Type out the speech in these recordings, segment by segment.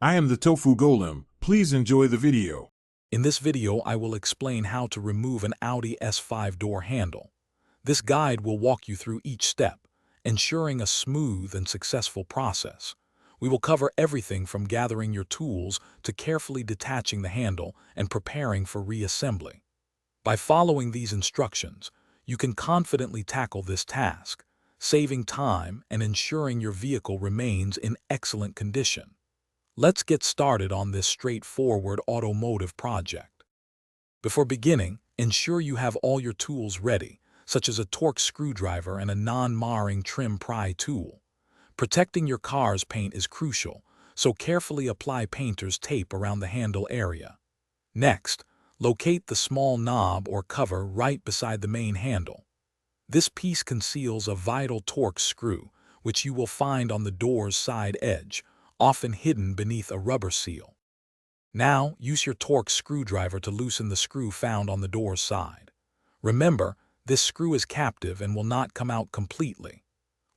I am the Tofu Golem. Please enjoy the video. In this video, I will explain how to remove an Audi S5 door handle. This guide will walk you through each step, ensuring a smooth and successful process. We will cover everything from gathering your tools to carefully detaching the handle and preparing for reassembly. By following these instructions, you can confidently tackle this task, saving time and ensuring your vehicle remains in excellent condition. Let's get started on this straightforward automotive project. Before beginning, ensure you have all your tools ready, such as a torque screwdriver and a non-marring trim pry tool. Protecting your car's paint is crucial, so carefully apply painter's tape around the handle area. Next, locate the small knob or cover right beside the main handle. This piece conceals a vital torque screw, which you will find on the door's side edge, often hidden beneath a rubber seal. Now, use your torque screwdriver to loosen the screw found on the door's side. Remember, this screw is captive and will not come out completely.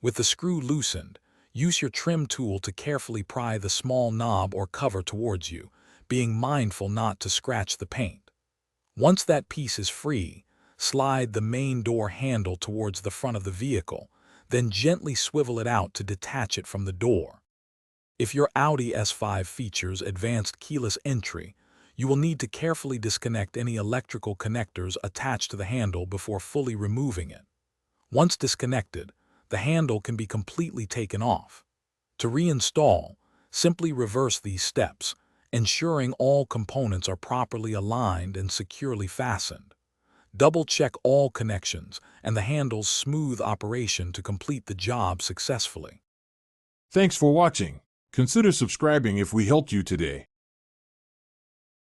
With the screw loosened, use your trim tool to carefully pry the small knob or cover towards you, being mindful not to scratch the paint. Once that piece is free, slide the main door handle towards the front of the vehicle, then gently swivel it out to detach it from the door. If your Audi S5 features advanced keyless entry, you will need to carefully disconnect any electrical connectors attached to the handle before fully removing it. Once disconnected, the handle can be completely taken off. To reinstall, simply reverse these steps, ensuring all components are properly aligned and securely fastened. Double-check all connections and the handle's smooth operation to complete the job successfully. Thanks for watching. Consider subscribing if we helped you today.